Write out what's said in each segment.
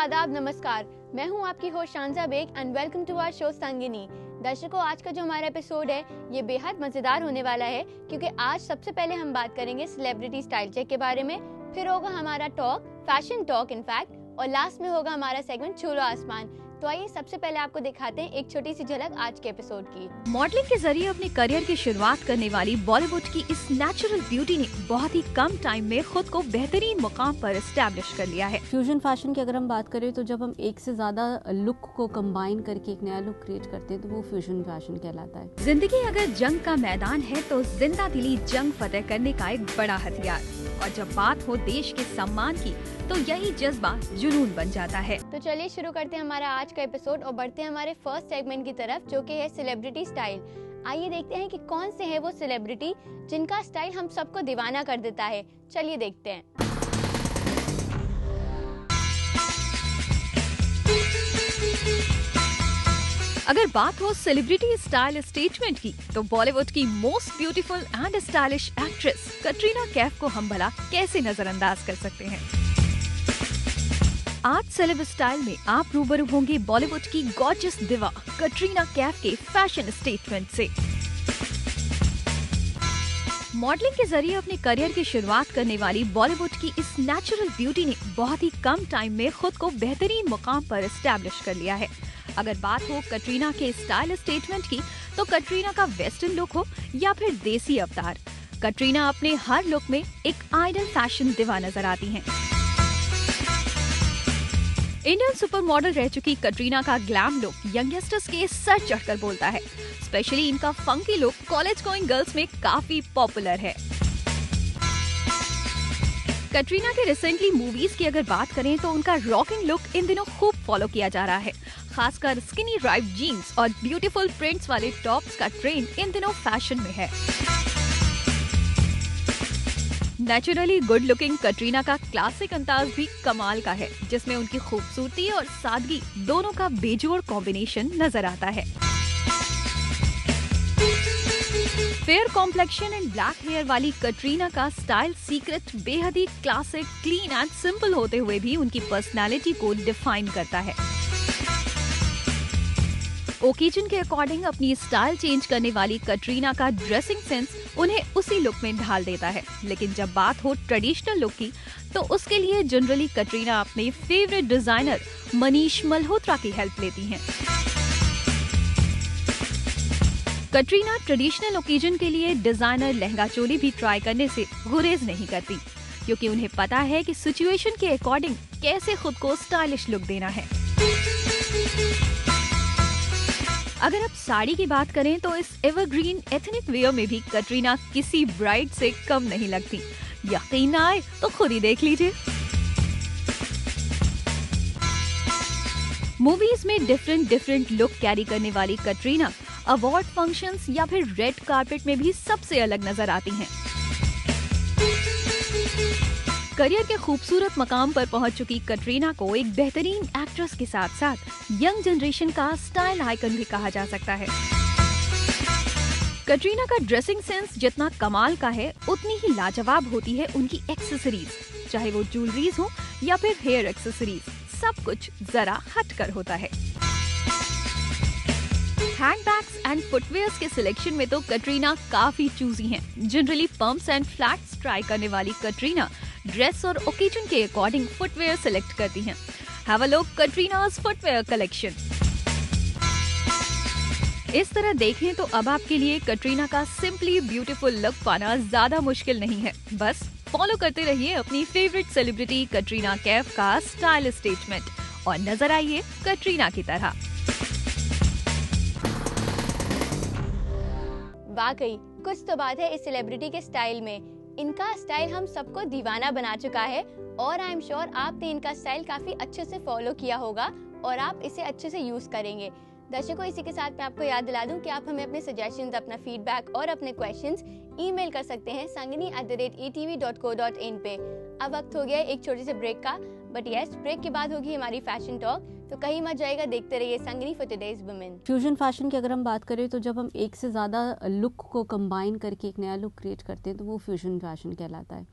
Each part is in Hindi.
आदाब, नमस्कार। मैं हूं आपकी host Shanza Baig and welcome to our show Sangini. दर्शकों, आज का जो हमारा एपिसोड है ये बेहद मजेदार होने वाला है, क्योंकि आज सबसे पहले हम बात करेंगे सेलिब्रिटी स्टाइल चेक के बारे में, फिर होगा हमारा टॉक, फैशन टॉक इनफैक्ट, और लास्ट में होगा हमारा सेगमेंट छू लो आसमान। तो आइए सबसे पहले आपको दिखाते हैं एक छोटी सी झलक आज के एपिसोड की। मॉडलिंग के जरिए अपने करियर की शुरुआत करने वाली बॉलीवुड की इस नेचुरल ब्यूटी ने बहुत ही कम टाइम में खुद को बेहतरीन मुकाम पर एस्टैब्लिश कर लिया है। फ्यूजन फैशन की अगर हम बात करें तो जब हम एक से ज्यादा लुक को कंबाइन करके एक नया लुक क्रिएट करते हैं तो वो फ्यूजन फैशन कहलाता है। जिंदगी अगर जंग का मैदान है तो जिंदा दिली जंग फतेह करने का एक बड़ा हथियार, और जब बात हो देश के सम्मान की तो यही जज्बा जुनून बन जाता है। तो चलिए शुरू करते हैं हमारा आज का एपिसोड और बढ़ते हैं हमारे फर्स्ट सेगमेंट की तरफ, जो कि है सेलिब्रिटी स्टाइल। आइए देखते हैं कि कौन से है वो सेलिब्रिटी जिनका स्टाइल हम सबको दीवाना कर देता है। चलिए देखते हैं। अगर बात हो सेलिब्रिटी स्टाइल स्टेटमेंट की तो बॉलीवुड की most beautiful and stylish actress Katrina Kaif को हम भला कैसे नजरअंदाज कर सकते हैं। आज सेलेब स्टाइल में आप रूबरू होंगे बॉलीवुड की गॉर्जियस दिवा कटरीना कैफ के फैशन स्टेटमेंट से। मॉडलिंग के जरिए अपने करियर की शुरुआत करने वाली बॉलीवुड की इस नेचुरल ब्यूटी ने बहुत ही कम टाइम में खुद को बेहतरीन मुकाम पर एस्टैब्लिश कर लिया है। अगर बात हो कटरीना के स्टाइल स्टेटमेंट की तो कटरीना का वेस्टर्न लुक हो या फिर देसी अवतार, कटरीना अपने हर लुक में एक आइडल फैशन दिवा नजर आती हैं। इंडियन सुपर मॉडल रह चुकी कटरीना का ग्लैम लुक यंगस्टर्स के सर चढ़कर बोलता है। स्पेशली इनका funky look college going girls में काफी पॉपुलर है। कटरीना के रिसेंटली मूवीज की अगर बात करें तो उनका रॉकिंग लुक इन दिनों खूब फॉलो किया जा रहा है। खासकर स्किनी राइप जीन्स और ब्यूटीफुल प्रिंट्स वाले टॉप्स का ट्रेंड इन दिनों फैशन में है। नेचुरली गुड लुकिंग कटरीना का क्लासिक अंदाज भी कमाल का है, जिसमें उनकी खूबसूरती और सादगी दोनों का बेजोड़ कॉम्बिनेशन नजर आता है। Fair complexion and black hair वाली कटरीना का स्टाइल सीक्रेट बेहद ही क्लासिक, क्लीन एंड सिंपल होते हुए भी उनकी पर्सनालिटी को डिफाइन करता है। ओकेजन के अकॉर्डिंग अपनी स्टाइल चेंज करने वाली कटरीना का ड्रेसिंग सेंस उन्हें उसी लुक में ढाल देता है। लेकिन जब बात हो ट्रेडिशनल लुक की तो उसके लिए जनरली कटरीना अपने फेवरेट डिजाइनर मनीष मल्होत्रा की हेल्प लेती हैं। कटरीना ट्रेडिशनल ओकेजन के लिए डिजाइनर लहंगा चोली भी ट्राई करने से गुरेज नहीं करती, क्योंकि उन्हें पता है कि सिचुएशन के अकॉर्डिंग कैसे खुद को स्टाइलिश लुक देना है। अगर आप साड़ी की बात करें तो इस एवरग्रीन एथनिक वेयर में भी कटरीना किसी ब्राइड से कम नहीं लगती। यकीन ना आए तो खुद ही देख लीजिए। मूवीज में डिफरेंट लुक कैरी करने वाली कटरीना अवार्ड फंक्शंस या फिर रेड कार्पेट में भी सबसे अलग नजर आती हैं। करियर के खूबसूरत मकाम पर पहुंच चुकी कटरीना को एक बेहतरीन एक्ट्रेस के साथ साथ यंग जनरेशन का स्टाइल आइकन भी कहा जा सकता है। कटरीना का ड्रेसिंग सेंस जितना कमाल का है उतनी ही लाजवाब होती है उनकी एक्सेसरीज, चाहे वो ज्वेलरीज हो या फिर हेयर एक्सेसरीज, सब कुछ जरा हटकर होता है। हैंडबैग्स एंड फुटवेयर्स के सिलेक्शन में तो कटरीना काफी चूजी हैं। Generally pumps and flats try करने वाली कटरीना ड्रेस और ओकेजन के अकॉर्डिंग फुटवेयर सिलेक्ट करती हैं। Have a look Katrina's footwear collection. इस तरह देखें तो अब आपके लिए कटरीना का सिंपली ब्यूटीफुल लुक पाना ज्यादा मुश्किल नहीं है। बस फॉलो करते रहिए अपनी फेवरेट सेलिब्रिटी कटरीना कैफ का स्टाइल स्टेटमेंट और नजर आइए कटरीना की तरह। वाकई कुछ तो बात है इस सेलिब्रिटी के स्टाइल में। इनका स्टाइल हम सबको दीवाना बना चुका है और आई एम श्योर आपने इनका स्टाइल काफी अच्छे से फॉलो किया होगा और आप इसे अच्छे से यूज करेंगे। दर्शकों, इसी के साथ मैं आपको याद दिला दूं कि आप हमें अपने सजेशंस, अपना फीडबैक और अपने क्वेश्चंस ईमेल कर सकते हैं sangini@etv.co.in पे। अब वक्त हो गया एक छोटे से ब्रेक का, बट यस, ब्रेक के बाद होगी हमारी फैशन टॉक, तो कहीं मत जाएगा, देखते रहिए Sangini for today's women. Fusion fashion की अगर हम बात करें तो जब हम एक से ज्यादा लुक को कंबाइन करके एक नया लुक क्रिएट करते हैं तो वो फ्यूजन फैशन कहलाता है।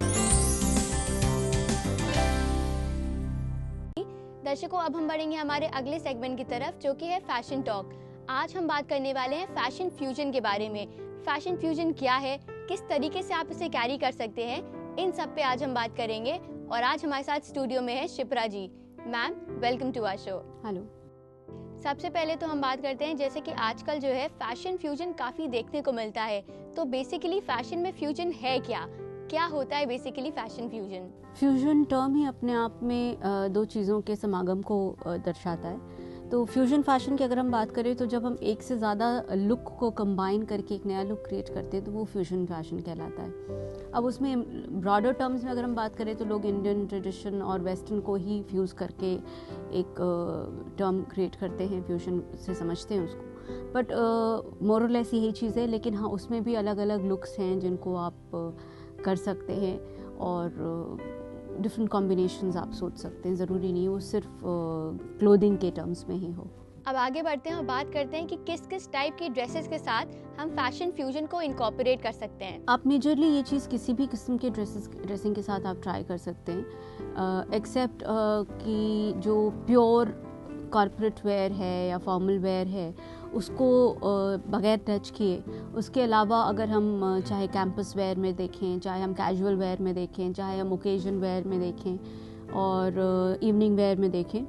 दर्शकों, अब हम बढ़ेंगे हमारे अगले सेगमेंट की तरफ, जो कि है फैशन टॉक। आज हम बात करने वाले हैं फैशन फ्यूजन के बारे में। फैशन फ्यूजन क्या है, किस तरीके से आप इसे कैरी कर सकते हैं, इन सब पे आज हम बात करेंगे। और आज हमारे साथ स्टूडियो में है Shipra ji. Ma'am, welcome to our show. Hello. सबसे पहले तो हम बात करते हैं, जैसे कि आजकल जो है फैशन फ्यूजन काफ़ी देखने को मिलता है, तो बेसिकली फैशन में फ्यूजन है क्या होता है basically fashion fusion? Fusion term ही अपने आप में दो चीज़ों के समागम को दर्शाता है। तो फ्यूजन फैशन की अगर हम बात करें तो जब हम एक से ज़्यादा लुक को कंबाइन करके एक नया लुक क्रिएट करते हैं तो वो फ्यूजन फैशन कहलाता है। अब उसमें ब्रॉडर टर्म्स में अगर हम बात करें तो लोग इंडियन ट्रेडिशन और वेस्टर्न को ही फ्यूज़ करके एक टर्म क्रिएट करते हैं, फ्यूजन से समझते हैं उसको। बट मोर और लेस यही चीज़ है, लेकिन हाँ, उसमें भी अलग अलग लुक्स हैं जिनको आप कर सकते हैं और डिफरेंट कॉम्बिनेशंस आप सोच सकते हैं। ज़रूरी नहीं वो सिर्फ क्लोथिंग के टर्म्स में ही हो। अब आगे बढ़ते हैं और बात करते हैं कि किस किस टाइप की ड्रेसेस के साथ हम फैशन फ्यूजन को इनकॉर्पोरेट कर सकते हैं। आप मेजरली ये चीज़ किसी भी किस्म के ड्रेसिंग के साथ आप ट्राई कर सकते हैं, एक्सेप्ट कि जो प्योर कॉर्पोरेट वेयर है या फॉर्मल वेयर है उसको बगैर टच किए। उसके अलावा अगर हम चाहे कैंपस वेयर में देखें, चाहे हम कैजुअल वेयर में देखें, चाहे हम ओकेजन वेयर में देखें और इवनिंग वेयर में देखें,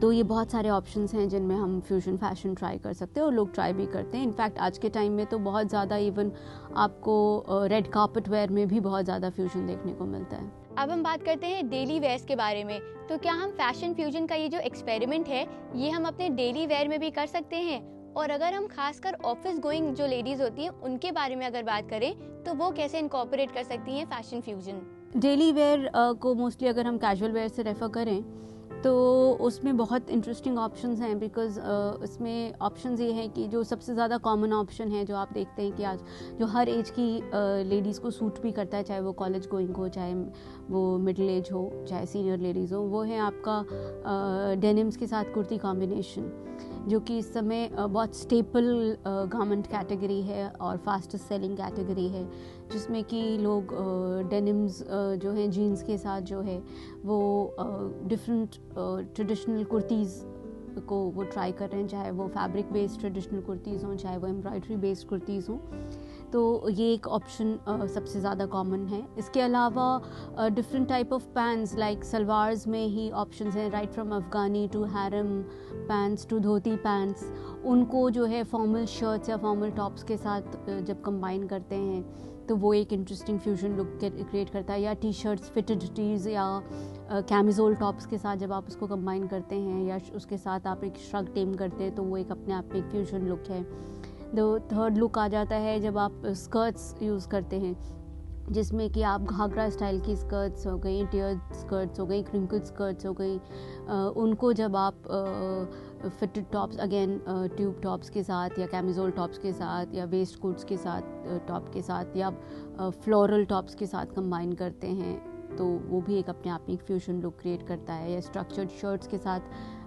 तो ये बहुत सारे ऑप्शंस हैं जिनमें हम फ्यूजन फैशन ट्राई कर सकते हैं और लोग ट्राई भी करते हैं। इनफैक्ट आज के टाइम में तो बहुत ज़्यादा इवन आपको रेड कार्पेट वेयर में भी बहुत ज़्यादा फ्यूजन देखने को मिलता है। अब हम बात करते हैं डेली वेयर्स के बारे में। तो क्या हम फैशन फ्यूजन का ये जो एक्सपेरिमेंट है ये हम अपने डेली वेयर में भी कर सकते हैं? और अगर हम खासकर ऑफिस गोइंग जो लेडीज होती हैं उनके बारे में अगर बात करें तो वो कैसे इनकॉर्पोरेट कर सकती हैं फैशन फ्यूजन? डेली वेयर को मोस्टली अगर हम कैजुअल वेयर से रेफ़र करें तो उसमें बहुत इंटरेस्टिंग ऑप्शंस हैं, बिकॉज़ इसमें ऑप्शंस ये हैं कि जो सबसे ज़्यादा कॉमन ऑप्शन है जो आप देखते हैं कि आज जो हर एज की लेडीज़ को सूट भी करता है, चाहे वो कॉलेज गोइंग हो, चाहे वो मिडिल एज हो, चाहे सीनियर लेडीज़ हो, वो है आपका डेनिम्स के साथ कुर्ती कॉम्बिनेशन, जो कि इस समय बहुत स्टेपल गारमेंट कैटेगरी है और फास्टेस्ट सेलिंग कैटेगरी है, जिसमें कि लोग डेनिम्स जो हैं जीन्स के साथ जो है वो डिफरेंट ट्रेडिशनल कुर्तीज़ को वो ट्राई कर रहे हैं, चाहे वो फैब्रिक बेस्ड ट्रेडिशनल कुर्तीज़ हों, चाहे वो एम्ब्रॉयडरी बेस्ड कुर्तीज़ हों। तो ये एक ऑप्शन सबसे ज़्यादा कॉमन है। इसके अलावा different type of pants like salwars में ही ऑप्शंस हैं, right from Afghani to harem pants to dhoti pants. उनको जो है फॉर्मल शर्ट्स या फॉर्मल टॉप्स के साथ जब कंबाइन करते हैं तो वो एक इंटरेस्टिंग फ्यूजन लुक क्रिएट करता है। या टी शर्ट्स, फिटेड टीज़ या कैमिज़ोल टॉप्स के साथ जब आप उसको कंबाइन करते हैं या उसके साथ आप एक श्रग टेम करते हैं तो वो एक अपने आप में एक फ्यूजन लुक है। थर्ड लुक आ जाता है जब आप स्कर्ट्स यूज़ करते हैं, जिसमें कि आप घाघरा स्टाइल की स्कर्ट्स हो गई, टियर स्कर्ट्स हो गई, क्रिंकल स्कर्ट्स हो गई, उनको जब आप fitted tops again tube tops के साथ या कैमिज़ोल टॉप्स के साथ या वेस्ट कोट्स के साथ टॉप के साथ या फ्लोरल टॉप्स के साथ कंबाइन करते हैं तो वो भी एक अपने आप में एक फ्यूजन लुक क्रिएट करता है। या स्ट्रक्चर्ड शर्ट्स के साथ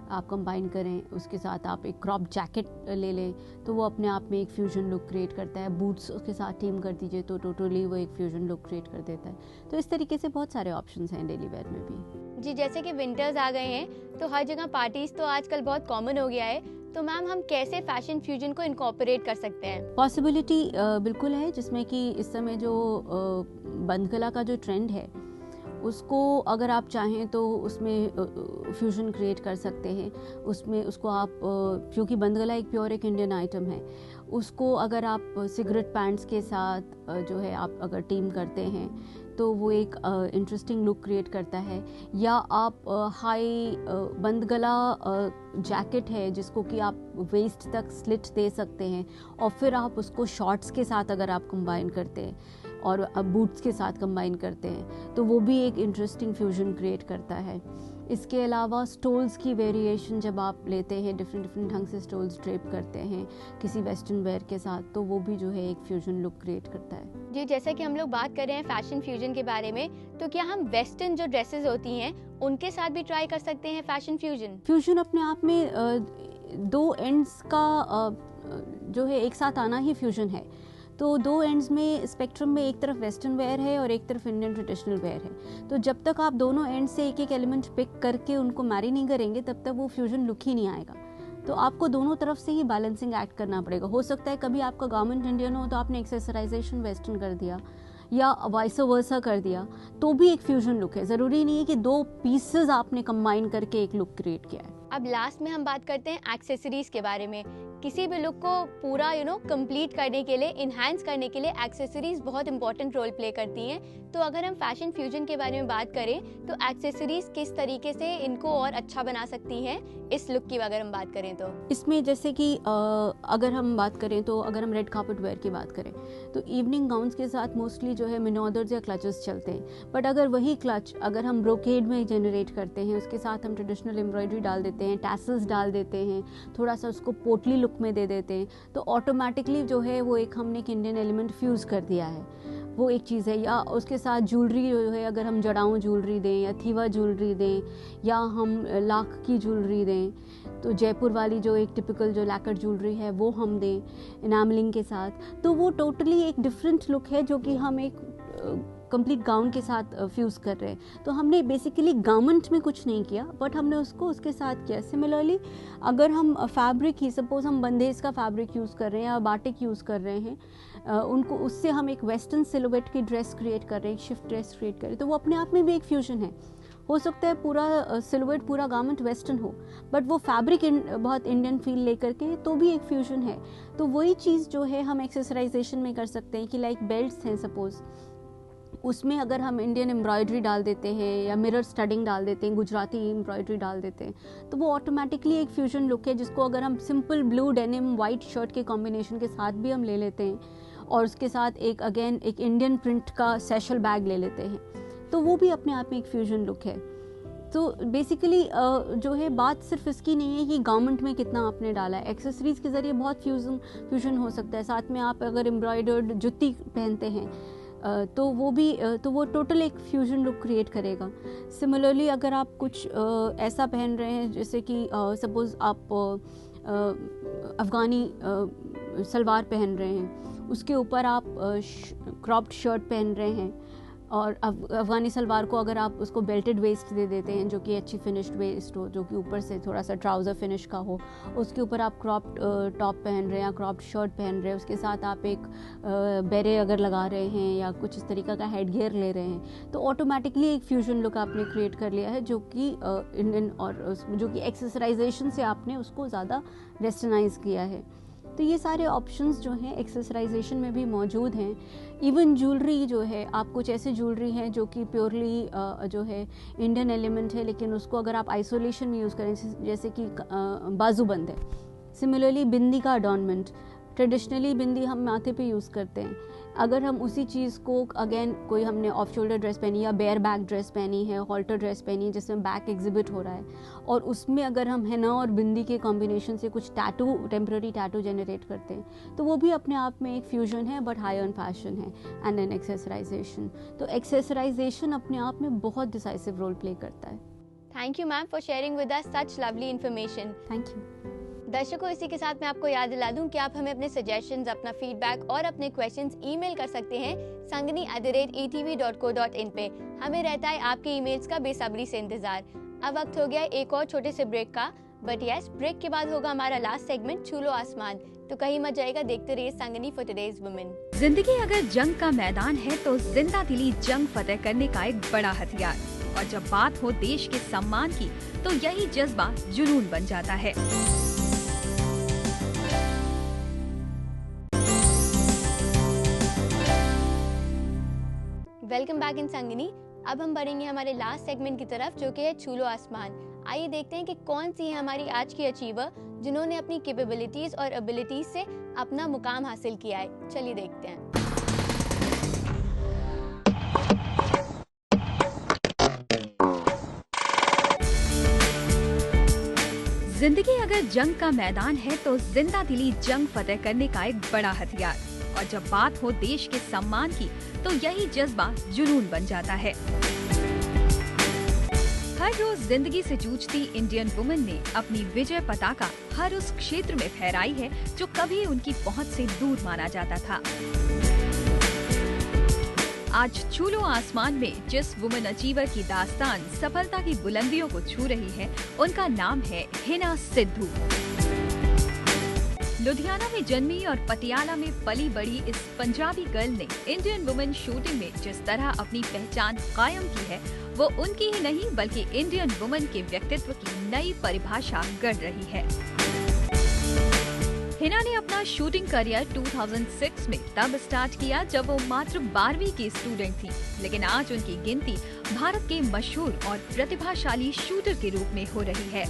आप कंबाइन करें, उसके साथ आप एक क्रॉप जैकेट ले लें तो वो अपने आप में एक फ्यूजन लुक क्रिएट करता है। बूट्स उसके साथ टीम कर दीजिए तो टोटली वो एक फ्यूजन लुक क्रिएट कर देता है। तो इस तरीके से बहुत सारे ऑप्शंस हैं डेली वेयर में भी। जी, जैसे कि विंटर्स आ गए हैं तो हर जगह पार्टीज तो आजकल बहुत कॉमन हो गया है, तो मैम हम कैसे फैशन फ्यूजन को इनकॉर्पोरेट कर सकते हैं? पॉसिबिलिटी बिल्कुल है, जिसमें कि इस समय जो बंद गला का जो ट्रेंड है उसको अगर आप चाहें तो उसमें फ्यूजन क्रिएट कर सकते हैं। उसमें उसको आप क्योंकि बंद गला एक प्योर एक इंडियन आइटम है, उसको अगर आप सिगरेट पैंट्स के साथ जो है आप अगर टीम करते हैं तो वो एक इंटरेस्टिंग लुक क्रिएट करता है। या आप हाई बंद गला जैकेट है जिसको कि आप वेस्ट तक स्लिट दे सकते हैं और फिर आप उसको शॉर्ट्स के साथ अगर आप कंबाइन करते हैं और अब बूट्स के साथ कंबाइन करते हैं तो वो भी एक इंटरेस्टिंग फ्यूजन क्रिएट करता है। इसके अलावा स्टोल्स की वेरिएशन जब आप लेते हैं, डिफरेंट ढंग से स्टोल्स ड्रेप करते हैं किसी वेस्टर्न वेयर के साथ, तो वो भी जो है एक फ्यूजन लुक क्रिएट करता है। जी, जैसे कि हम लोग बात कर रहे हैं फैशन फ्यूजन के बारे में, तो क्या हम वेस्टर्न जो ड्रेसेस होती हैं उनके साथ भी ट्राई कर सकते हैं फैशन फ्यूजन? फ्यूजन अपने आप में दो एंड्स का जो है एक साथ आना ही फ्यूजन है। तो दो एंड्स में स्पेक्ट्रम में एक तरफ वेस्टर्न वेयर है और एक तरफ इंडियन ट्रेडिशनल वेयर है। तो जब तक आप दोनों एंड से एक एक एलिमेंट पिक करके उनको मैरी नहीं करेंगे तब तक वो फ्यूजन लुक ही नहीं आएगा। तो आपको दोनों तरफ से ही बैलेंसिंग एक्ट करना पड़ेगा। हो सकता है कभी आपका गारमेंट इंडियन हो तो आपने एक्सेसराइजेशन वेस्टर्न कर दिया या वाइस वर्सा कर दिया, तो भी एक फ्यूजन लुक है। ज़रूरी नहीं है कि दो पीसेस आपने कंबाइन करके एक लुक क्रिएट किया है। अब लास्ट में हम बात करते हैं एक्सेसरीज के बारे में। किसी भी लुक को पूरा कंप्लीट करने के लिए, इन्हांस करने के लिए एक्सेसरीज बहुत इंपॉर्टेंट रोल प्ले करती हैं। तो अगर हम फैशन फ्यूजन के बारे में बात करें तो एक्सेसरीज किस तरीके से इनको और अच्छा बना सकती हैं इस लुक की अगर हम बात करें तो? इसमें जैसे कि अगर हम बात करें तो अगर हम रेड कार्पेट वेयर की बात करें तो इवनिंग गाउन्स के साथ मोस्टली जो है मिनोदर्स या क्लचेस चलते हैं। बट अगर वही क्लच अगर हम ब्रोकेड में जनरेट करते हैं, उसके साथ हम ट्रेडिशनल एम्ब्रॉयडरी डाल देते हैं, टैसल्स डाल देते हैं, थोड़ा सा उसको पोटली लुक में दे देते हैं, तो ऑटोमेटिकली जो है वो एक हमने एक इंडियन एलिमेंट फ्यूज़ कर दिया है। वो एक चीज़ है। या उसके साथ ज्वेलरी जो है अगर हम जड़ाऊँ ज्वेलरी दें या थीवा ज्वेलरी दें या हम लाख की ज्वेलरी दें, तो जयपुर वाली जो एक टिपिकल जो लैकर ज्वेलरी है वो हम दें इनामलिंग के साथ, तो वो टोटली एक डिफरेंट लुक है जो कि हम एक कंप्लीट गाउन के साथ फ्यूज़ कर रहे हैं। तो हमने बेसिकली गारमेंट में कुछ नहीं किया बट हमने उसको उसके साथ किया। सिमिलरली अगर हम फैब्रिक ही सपोज हम बंदेज का फैब्रिक यूज़ कर रहे हैं या बाटिक यूज़ कर रहे हैं, उनको उससे हम एक वेस्टर्न सिलुएट की ड्रेस क्रिएट कर रहे हैं, एक शिफ्ट ड्रेस क्रिएट कर रहे हैं, तो वो अपने आप में भी एक फ्यूजन है। हो सकता है पूरा सिलुएट पूरा गारमेंट वेस्टर्न हो बट वो फैब्रिक बहुत इंडियन फील लेकर के, तो भी एक फ्यूजन है। तो वही चीज़ जो है हम एक्सेसराइजेशन में कर सकते हैं कि लाइक बेल्ट्स हैं सपोज, उसमें अगर हम इंडियन एम्ब्रॉयडरी डाल देते हैं या मिरर स्टडिंग डाल देते हैं, गुजराती एम्ब्रॉयडरी डाल देते हैं, तो वो ऑटोमेटिकली एक फ्यूजन लुक है जिसको अगर हम simple blue denim white shirt के कॉम्बिनेशन के साथ भी हम ले लेते हैं और उसके साथ एक अगेन एक इंडियन प्रिंट का सैशल बैग ले लेते हैं, तो वो भी अपने आप में एक फ्यूजन लुक है। तो बेसिकली जो है बात सिर्फ इसकी नहीं है कि गारमेंट में कितना आपने डाला है, एक्सेसरीज के ज़रिए बहुत फ्यूजन हो सकता है। साथ में आप अगर एम्ब्रॉयडर्ड जुत्ती पहनते हैं तो वो टोटल एक फ्यूजन लुक क्रिएट करेगा। सिमिलरली अगर आप कुछ ऐसा पहन रहे हैं जैसे कि सपोज़ आप अफ़गानी सलवार पहन रहे हैं, उसके ऊपर आप क्रॉप्ड शर्ट पहन रहे हैं और अफ़गानी सलवार को अगर आप उसको बेल्टेड वेस्ट दे देते हैं जो कि अच्छी फिनिश्ड वेस्ट हो, जो कि ऊपर से थोड़ा सा ट्राउज़र फिनिश का हो, उसके ऊपर आप क्रॉप्ड टॉप पहन रहे हैं या क्रॉप्ड शर्ट पहन रहे हैं, उसके साथ आप एक बेरे अगर लगा रहे हैं या कुछ इस तरीक़ा का हेड गियर ले रहे हैं, तो ऑटोमेटिकली एक फ्यूजन लुक आपने क्रिएट कर लिया है जो कि इंडियन और जो कि एक्सेसराइजेशन से आपने उसको ज़्यादा वेस्टर्नाइज किया है। तो ये सारे ऑप्शंस जो हैं एक्सेसराइजेशन में भी मौजूद हैं। इवन ज्वेलरी जो है, आप कुछ ऐसे ज्वेलरी हैं जो कि प्योरली जो है इंडियन एलिमेंट है, लेकिन उसको अगर आप आइसोलेशन में यूज़ करें जैसे कि बाजूबंद है। सिमिलरली बिंदी का अडॉर्नमेंट, ट्रेडिशनली बिंदी हम माथे पे यूज़ करते हैं, अगर हम उसी चीज़ को अगेन कोई हमने ऑफ शोल्डर ड्रेस पहनी या बेयर बैक ड्रेस पहनी है, हॉल्टर ड्रेस पहनी है जिसमें बैक एग्जिबिट हो रहा है, और उसमें अगर हम हेना और बिंदी के कॉम्बिनेशन से कुछ टैटू, टेम्पररी टैटू जनरेट करते हैं, तो वो भी अपने आप में एक फ्यूजन है बट हाई ऑन फैशन है एंड एन एक्सेसराइजेशन। तो एक्सेसराइजेशन अपने आप में बहुत डिसाइसिव रोल प्ले करता है। Thank you ma'am for sharing with us such lovely information. Thank you. दर्शकों, इसी के साथ मैं आपको याद दिला दूं कि आप हमें अपने सजेशंस, अपना फीडबैक और अपने क्वेश्चंस ईमेल कर सकते हैं sangani@etv.co.in पे। हमें रहता है आपके ईमेल्स का बेसब्री से इंतजार। अब वक्त हो गया एक और छोटे से ब्रेक का, बट यस, ब्रेक के बाद होगा हमारा लास्ट सेगमेंट छू लो आसमान। तो कहीं मत जाएगा, देखते रहिए संगनी फॉर टुडेज वुमेन। जिंदगी अगर जंग का मैदान है तो जिंदा दिली जंग फतेह करने का एक बड़ा हथियार, और जब बात हो देश के सम्मान की तो यही जज्बा जुनून बन जाता है। Welcome back in Sangini. अब हम बढ़ेंगे हमारे लास्ट सेगमेंट की तरफ जो कि है छू लो आसमान। आइए देखते हैं कि कौन सी है हमारी आज की अचीवर जिन्होंने अपनी कैपेबिलिटीज और एबिलिटीज से अपना मुकाम हासिल किया है। चलिए देखते हैं। जिंदगी अगर जंग का मैदान है तो जिंदा दिली जंग फतेह करने का एक बड़ा हथियार, और जब बात हो देश के सम्मान की तो यही जज्बा जुनून बन जाता है। हर रोज जिंदगी से जूझती इंडियन वुमेन ने अपनी विजय पताका हर उस क्षेत्र में फहराई है जो कभी उनकी पहुंच से दूर माना जाता था। आज छू लो आसमान में जिस वुमेन अचीवर की दास्तान सफलता की बुलंदियों को छू रही है, उनका नाम है हिना सिद्धू। लुधियाना में जन्मी और पटियाला में पली बड़ी इस पंजाबी गर्ल ने इंडियन वुमेन शूटिंग में जिस तरह अपनी पहचान कायम की है, वो उनकी ही नहीं बल्कि इंडियन वुमेन के व्यक्तित्व की नई परिभाषा गढ़ रही है। हिना ने अपना शूटिंग करियर 2006 में तब स्टार्ट किया जब वो मात्र 12वीं की स्टूडेंट थी, लेकिन आज उनकी गिनती भारत के मशहूर और प्रतिभाशाली शूटर के रूप में हो रही है।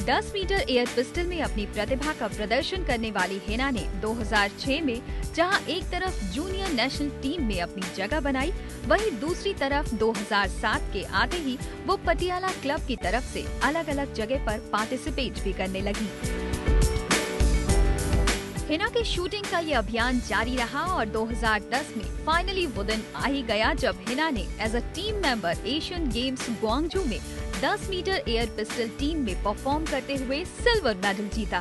10 मीटर एयर पिस्टल में अपनी प्रतिभा का प्रदर्शन करने वाली हिना ने 2006 में जहां एक तरफ जूनियर नेशनल टीम में अपनी जगह बनाई, वहीं दूसरी तरफ 2007 के आते ही वो पटियाला क्लब की तरफ से अलग अलग जगह पर पार्टिसिपेट भी करने लगी। हिना के शूटिंग का ये अभियान जारी रहा और 2010 में फाइनली वो दिन आ ही गया जब हिना ने as a team member Asian Games Guangzhou में 10 मीटर एयर पिस्टल टीम में परफॉर्म करते हुए सिल्वर मेडल जीता।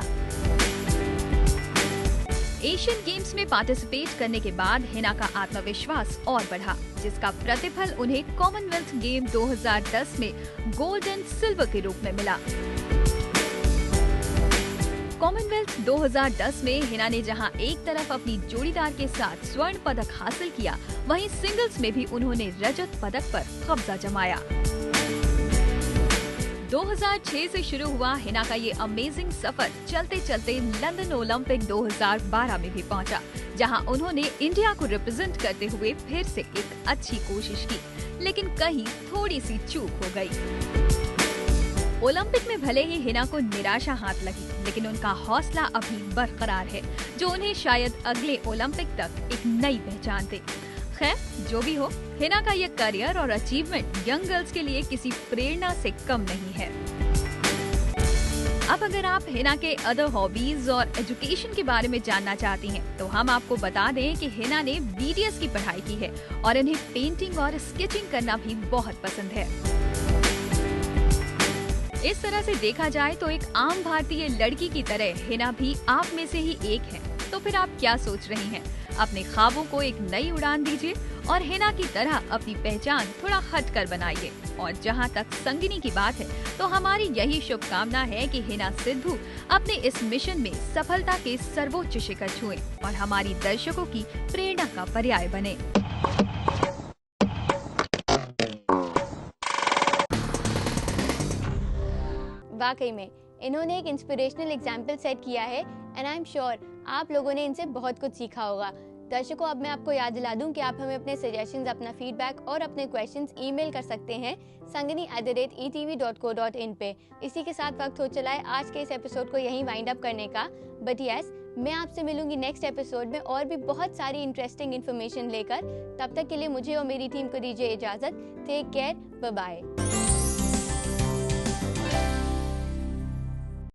एशियन गेम्स में पार्टिसिपेट करने के बाद हिना का आत्मविश्वास और बढ़ा, जिसका प्रतिफल उन्हें कॉमनवेल्थ गेम 2010 में गोल्ड एंड सिल्वर के रूप में मिला। कॉमनवेल्थ 2010 में हिना ने जहां एक तरफ अपनी जोड़ीदार के साथ स्वर्ण पदक हासिल किया, वहीं सिंगल्स में भी उन्होंने रजत पदक पर कब्जा जमाया। 2006 से शुरू हुआ हिना का ये अमेजिंग सफर चलते चलते लंदन ओलंपिक 2012 में भी पहुंचा, जहां उन्होंने इंडिया को रिप्रेजेंट करते हुए फिर से एक अच्छी कोशिश की, लेकिन कहीं थोड़ी सी चूक हो गई। ओलंपिक में भले ही हिना को निराशा हाथ लगी, लेकिन उनका हौसला अभी बरकरार है, जो उन्हें शायद अगले ओलंपिक तक एक नई पहचान दे। खैर, जो भी हो, हिना का ये करियर और अचीवमेंट यंग गर्ल्स के लिए किसी प्रेरणा से कम नहीं है। अब अगर आप हिना के अदर हॉबीज और एजुकेशन के बारे में जानना चाहती हैं, तो हम आपको बता दें कि हिना ने BTS की पढ़ाई की है और इन्हें पेंटिंग और स्केचिंग करना भी बहुत पसंद है। इस तरह से देखा जाए तो एक आम भारतीय लड़की की तरह हिना भी आप में से ही एक है। तो फिर आप क्या सोच रही हैं? अपने ख्वाबों को एक नई उड़ान दीजिए और हिना की तरह अपनी पहचान थोड़ा हटकर बनाइए। और जहां तक संगिनी की बात है, तो हमारी यही शुभकामना है कि हिना सिद्धू अपने इस मिशन में सफलता के सर्वोच्च शिखर छुएं और हमारी दर्शकों की प्रेरणा का पर्याय बने। वाकई में इन्होंने एक इंस्पिरेशनल एग्जाम्पल सेट किया है एंड आई एम श्योर आप लोगों ने इनसे बहुत कुछ सीखा होगा। दर्शकों, अब मैं आपको याद दिला दूं कि आप हमें अपने सजेशंस, अपना फीडबैक और अपने क्वेश्चंस ईमेल कर सकते हैं sangini@etv.co.in पे। इसी के साथ वक्त हो चला है आज के इस एपिसोड को यहीं वाइंड अप करने का। बट यस, मैं आपसे मिलूंगी नेक्स्ट एपिसोड में और भी बहुत सारी इंटरेस्टिंग इन्फॉर्मेशन लेकर। तब तक के लिए मुझे और मेरी टीम को दीजिए इजाजत। Take care, bye bye.